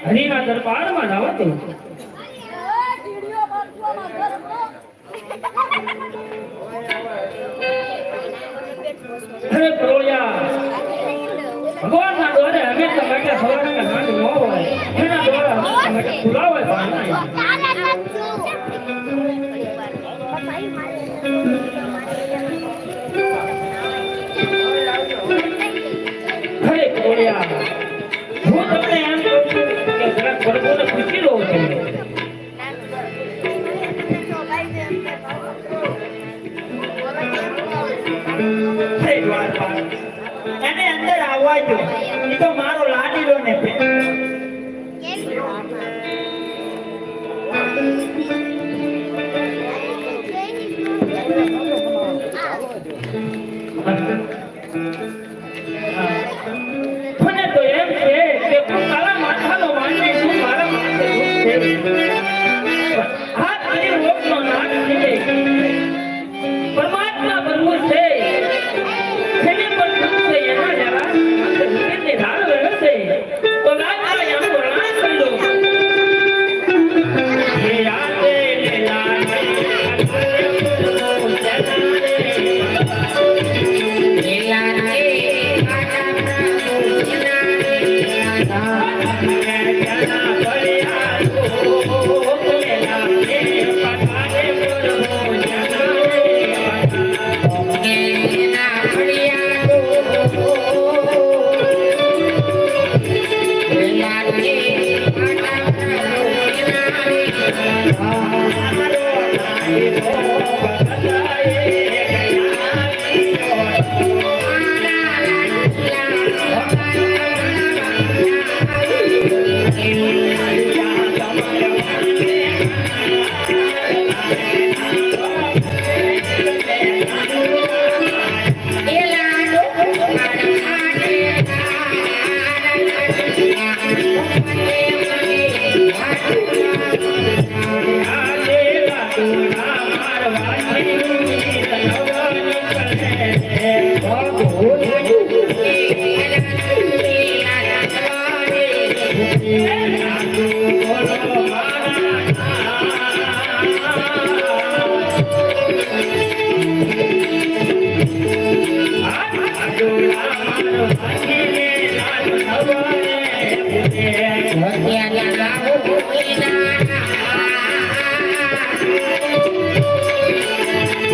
હરિના દરબારમાં જાવ તો અરે પ્રોળિયા ભગવાનના દ્વારે હંમેશા માટે સવારના નાદ ન હોય એના દ્વારા હંમેશા માટે ખુલ્લા હોય અરે પ્રોળિયા હું તમને એમ કહું છું કે જરા પ્રભુને પૂછી લો છો એને અંદર આવવા જો એ તો મારો લાડીલો ને મને તો એમ છે કે તું તારા માથાનો વાંચી છું મારા માથે હાથ કરી રોગનો નાશ થઈ જાય પરમાત્મા બનવું છે જેને પણ છે એના જરા એટલે ધાર વ્યવસ્થે તો લાગતા એમ વર્ણન કરી દો હે યાદે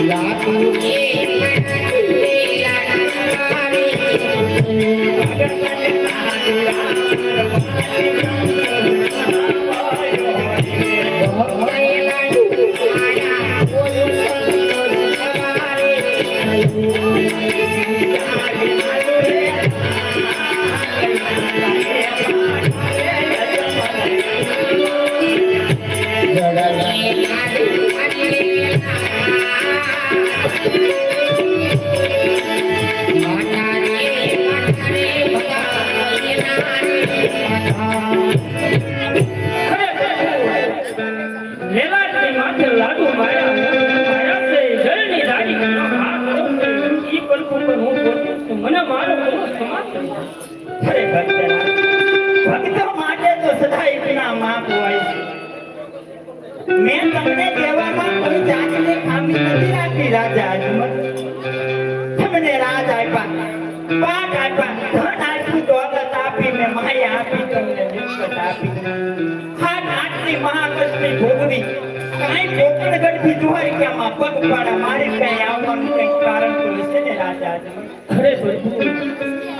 લાગે મને મારો સમાજ બધા ઇતના માપ હોય છે મેં તમને કહેવામાં કોઈ જાતની ખામી નથી રાખી રાજા અજમલ તમને રાજ આપ્યા પાક આપ્યા ધન આપ્યું દોલત આપી મેં માયા આપી તમને મિલકત આપી હાથ આટલી મહાકષ્ટી ભોગવી કાંઈ પોકળગઢથી જોવાય કે આમાં પગપાળા મારી કઈ આવવાનું કંઈક કારણ તો હશે ને રાજા અજમલ અરે પ્રભુ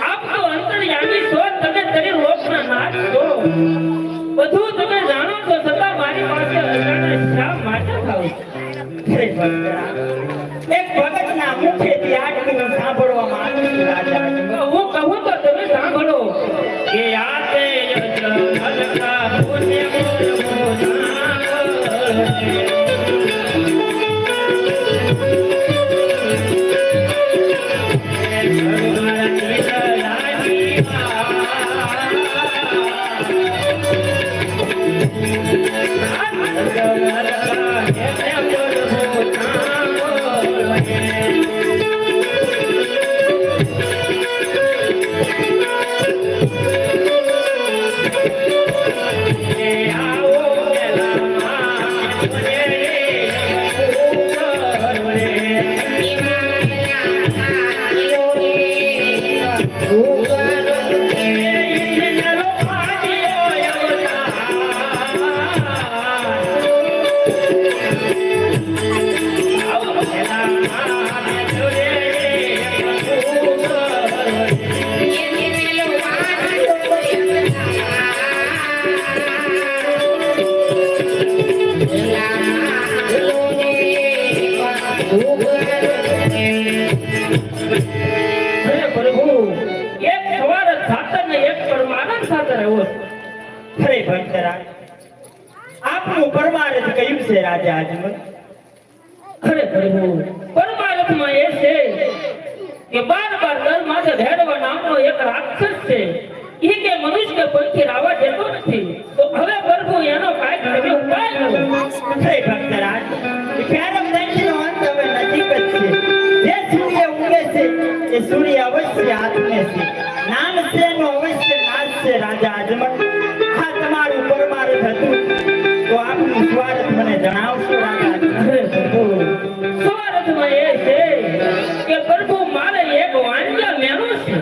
આપ તો અંતર્યામી છો તમે તરી લોકના નાથ છો બધું તમે જાણો છો છતાં મારી પાસે અજાણે શા માટે થાવ અરે ભક્તરા એક ભગતના મુખેથી આટલું સાંભળવા માંગુ છું રાજા અજમલ હું કહું તો તમે સાંભળો કે આતે અલકા પુણ્ય અરે ભક્તરા આપનું પરમાર્થ કયું છે રાજા અજમલ અરે પ્રભુ પરમાર્થમાં એ છે કે બાર દર માથે ભેડવા નામનો એક રાક્ષસ છે એ કે મનુષ્ય પંખી રાવા દેતો નથી તો હવે પ્રભુ એનો કાંઈક તમે ઉપાય કરો અરે ભક્તરા ફેરમ દંડનો અંત હવે નજીક જ છે જે સૂર્ય ઉગે છે એ સૂર્ય અવશ્ય આત્મે છે નામ છે નો અવશ્ય નાશ છે રાજા અજમલ આ તમારું પરમાર્થ હતું તો આપનું સ્વાર્થ મને જણાવશો રાજા અજમલ અરે પ્રભુ સ્વાર્થમાં એ છે કે પ્રભુ મારે એક વાંજા મેનો છે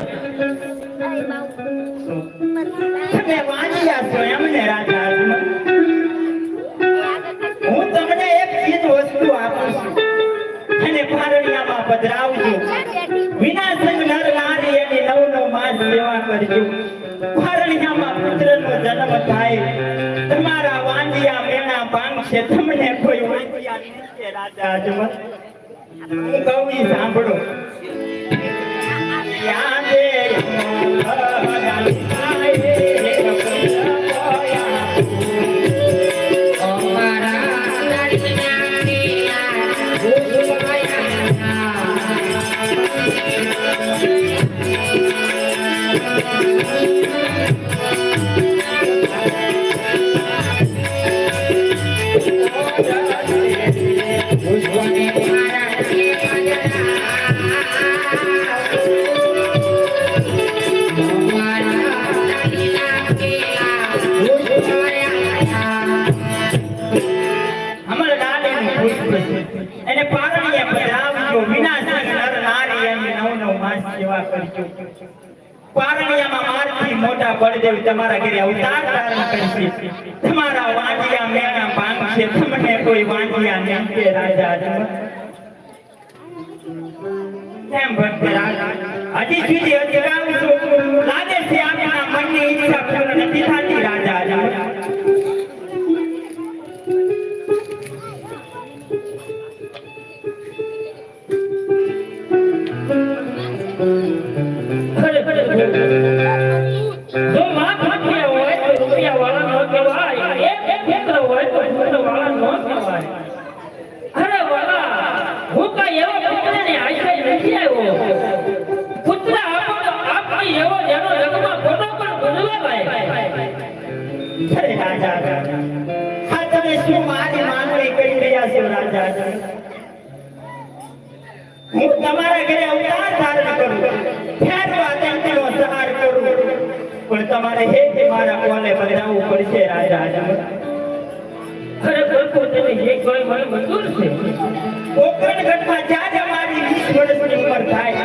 તમે વાંચ્યા છો એમને રાજા અજમલ હું તમને એક ચીજ વસ્તુ આપું છું અને પારણિયામાં પધરાવજો વિના સંગ નર નારી એની નવ નવ માસ સેવા કરજો પારણિયામાં પુત્રનો જન્મ થાય તમારા વાંડિયા મેણા પામશે તમને કોઈ વાંડિયા નહીં રાજા અજમલ હું કહું ઈ સાંભળો યાદે એને પારણીએ પધરાવજો વિના સંગ નર નારી એની નવ નવ માસ સેવા કરજો પારણીયામાં મારથી મોટા બળદેવ તમારા ઘરે અવતાર ધારણ કરશે તમારા વાંડિયા મેણા પામશે તમને કોઈ વાંડિયા નહીં કે રાજા અજમલ કેમ ભક્તરાજ હજી સુધી અધિરાવું છું લાગે છે આપના મનની ઈચ્છા પૂર્ણ નથી થતી રાજા અજમલ જો માં ભાગ્ય હોય તો રૂપિયા વાળા નો કહેવાય એક પુત્ર હોય તો પુત્ર વાળા નો કહેવાય અરે વાલા હું કઈ એવો પુત્રની આશા નથી આવ્યો પુત્ર આપણી એવો જેનો જગમાં ખોટો પણ બદલાવાય અરે રાજા હા તમે શું મારી માંગણી કરી રહ્યા છો રાજા હું તમારા ઘરે અવતાર ધારણ કરું ફેરવા દંડનો સહાર કરું પણ તમારે હે કે મારા કોને બગડાવવું પડશે રાજા અજમલ. ખરેખર તો તમે જે કહો મને મંજૂર છે. કોકણગઢમાં જ્યાં અમારી 20 વર્ષની ઉંમર થાય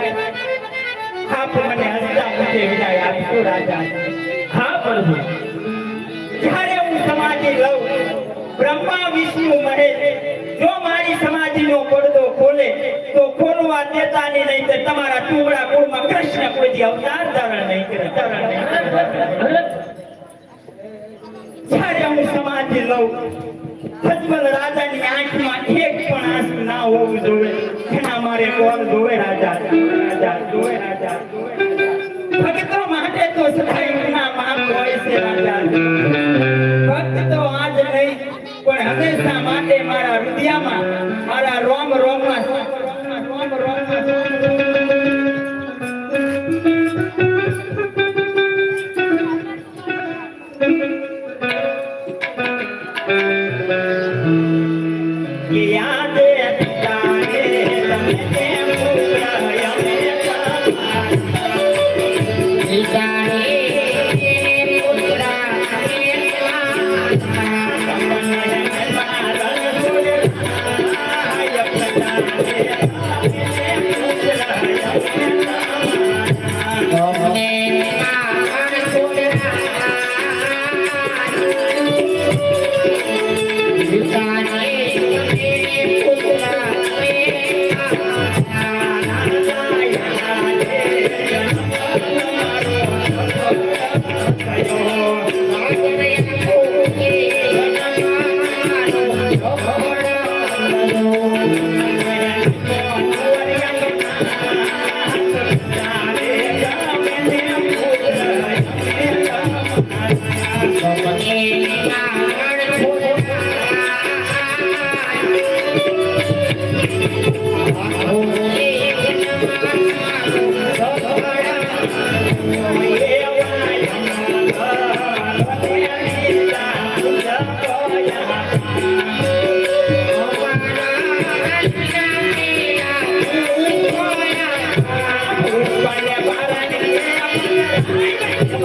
આપ મને હસતા મુખે વિદાય આપશો રાજા. હા પ્રભુ. જ્યારે હું સમાધિ લઉં બ્રહ્મા વિષ્ણુ મહેશ જો મારી સમાધિનો પડદો ખોલે તો ખોલવા દેતાની નહીં તો તમારા ટુકડા કુળમાં કૃષ્ણ કોઈ અવતાર ધારણ નહીં કરે. જ્યારે હું સમાધિ લઉં અજમલ રાજાની આંખમાં એક પણ આંસુ ના હોવું જોઈએ. એના મારે કોણ જોવે રાજા રાજા જોવે રાજા ભક્તો માટે તો સદાય એમના મહાન હોય છે રાજા. ભક્ત તો આજ નહીં પણ હંમેશા માટે મારા હૃદયમાં મારા રોમ રોમમાં યાદ તારે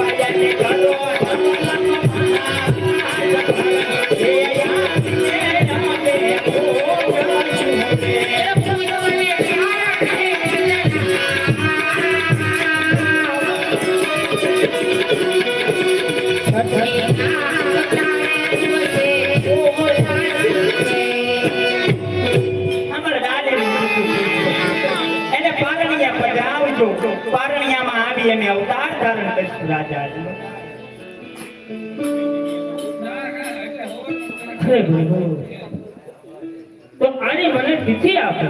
તમને પારણિયામાં આવી અને અવતાર ધારણ કરશું રાજા. તો આની મને તિથિ આપો.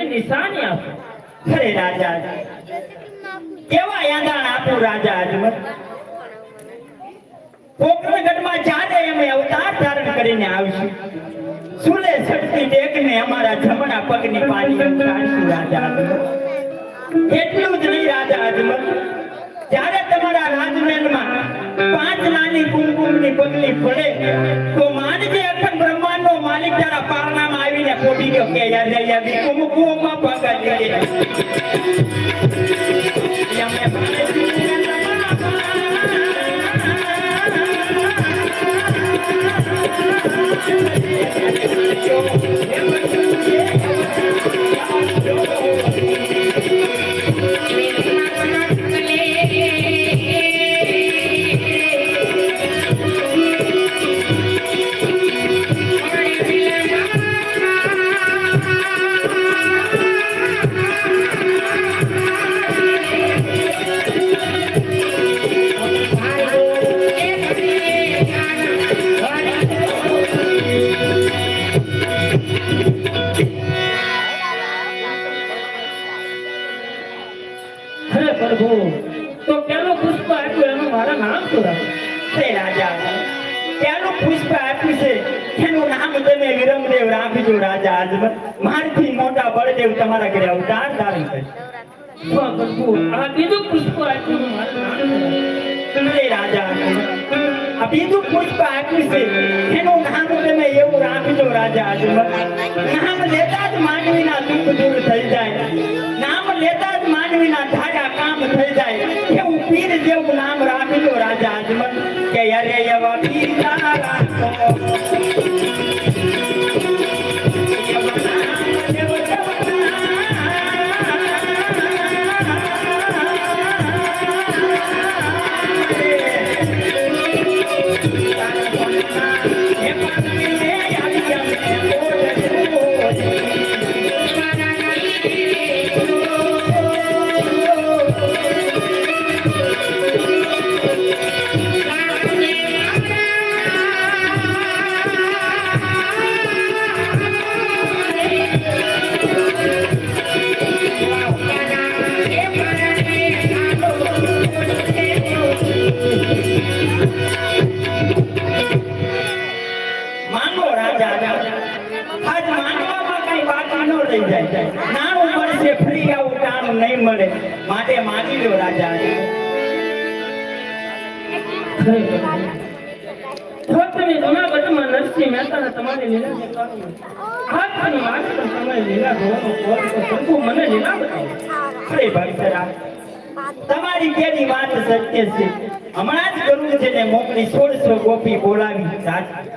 નિશાની આપો. અરે રાજા કેવા યાદાણ આપું રાજા અજમલ. પોકરણગઢમાં ચાલે અમે અવતાર ધારણ કરીને આવીશું. સુલે છટતી ટેકને અમારા જમણા પગની પાની ઉતારશું રાજા અજમલ. એટલું જ નહીં રાજા અજમલ, જ્યારે તમારા રાજમહેલમાં 5 નાની કુમકુમની પગલી પડે તો માનજે અખંડ બ્રહ્માંડનો માલિક તારા પારણામાં આવીને પોડી ગયો કે યાર કુમકુમમાં પગ લે. હે પ્રભુ, તો પેલો પુષ્પ આપ્યું એનું મારા નામ શું રાખે? હે રાજા, પેલું પુષ્પ આપ્યું છે એનું નામ તમે વિરમદેવ રાખજો રાજા અજમલ. મારથી મોટા બળદેવ તમારા ઘરે અવતાર ધારણ કરે. હા પ્રભુ, આ બીજું પુષ્પ આપ્યું એનું મારું નામ શું રાખે? હે રાજા અજમલ, આ બીજું પુષ્પ આપ્યું છે એનું નામ તમે એવું રાખજો રાજા અજમલ. નામ લેતા જ માનવીના દુઃખ દૂર થઈ જાય, નામ લેતા જ માનવીના ધારા કામ થઈ જાય એવું પીર જેવું નામ રાખજો રાજા અજમલ કે અરે એવા પીર તારા રાખો. માંગો રાજા, આજ માંગવામાં કઈ બાકી ન રહી જાય. નાણું મળશે ફરી, આવું ટાણું નહીં મળે, માટે માંગી લો રાજા. જો તમે જૂનાગઢમાં નરસિંહ મહેતાના તમારી લીલા દેખાડો, આજ પણ મારે પણ તમારી લીલા જોવાનો કોલ તો પ્રભુ મને લીલા બતાવો. અરે ભક્તરા, તમારી કેવી વાત સત્ય છે. હમણાં જ કરું છે ને મોકલી 1600 ગોપી બોલાવી સાચી.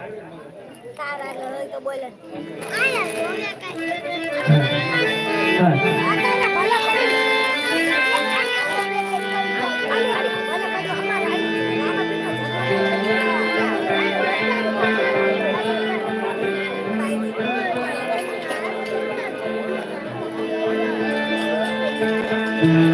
Thank you.